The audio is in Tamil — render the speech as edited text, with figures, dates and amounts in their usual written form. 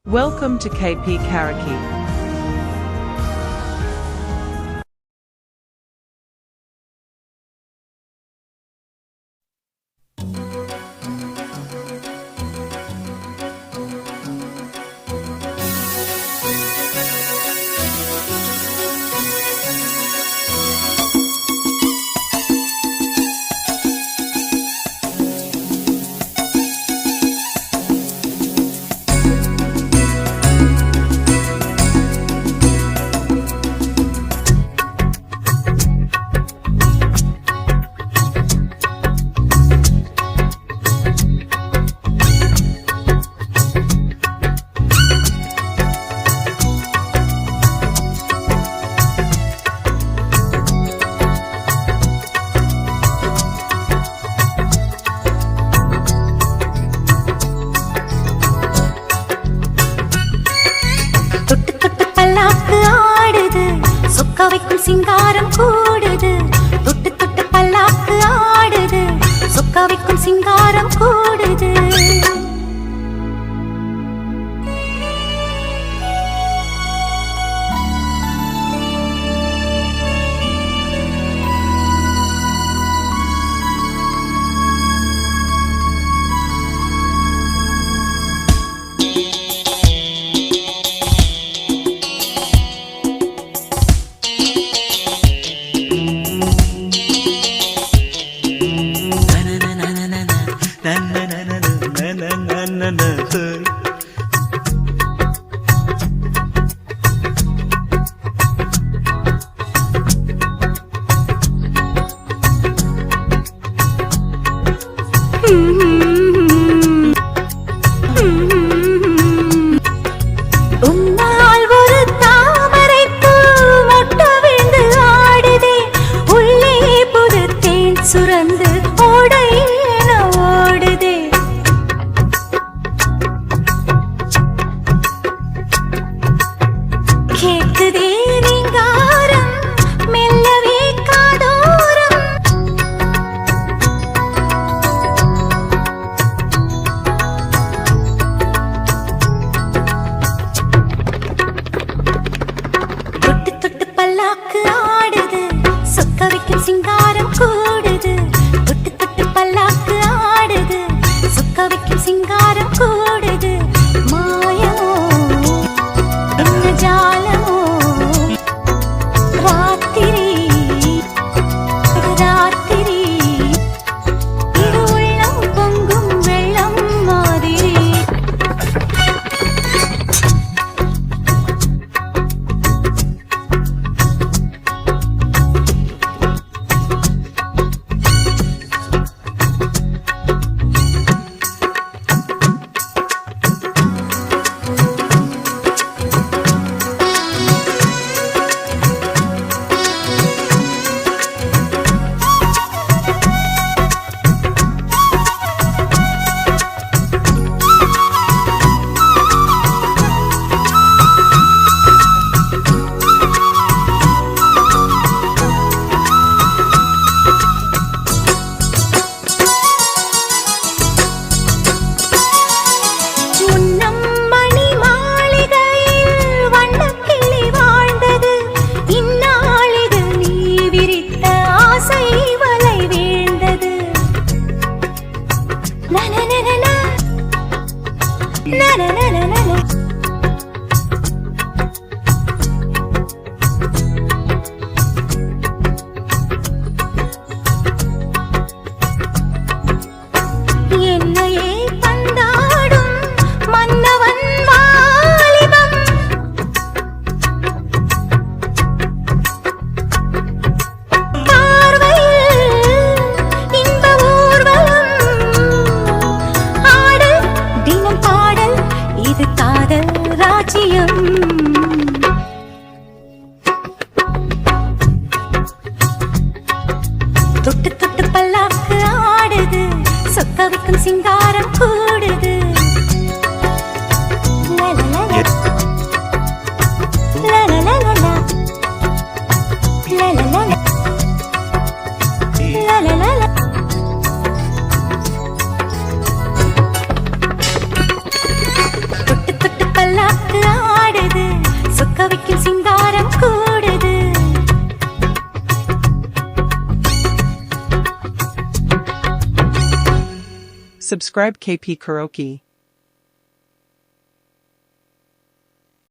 Welcome to KP Karaoke. வைக்கும் சிங்காரம் கூடுது தொட்டு தொட்டு பல்லாக்கு ஆடுது சொக்க வைக்கும் சிங்காரம் கூடுது சுரந்து ஓடையின ஓடுதே கேட்குதே நீங்காரம் மெல்லவே காதோரம் தொட்டு தொட்டு பல்லாக்கு ஆடுது சொக்க வைக்கும் சிங்காரம் கூடுது தொட்டு தொட்டு பல்லாக்கு ஆடுது சொக்க வைக்கும் சிங்காரம் கூடுது மாயமோ என்ன ஜாலமோ ராத்திரி ராத்திரி இது உள்ளம் பொங்கும் வெள்ளம் மாதிரி என்னையே பந்தாடும் மன்னவன் வாலிபம் பார்வையில் இன்ப ஊர்வலம் ஆடல் தினம் பாடல் இது காதல் ராஜ்யம் தொட்டு தொட்டு பல்லாக்கு ஆடுது சொக்க வைக்கும் சிங்காரம் கூடுது தொட்டு தொட்டு பல்லா சொக்க வைக்கும் சிங்காரம் கூடுது. Subscribe KP Karaoke.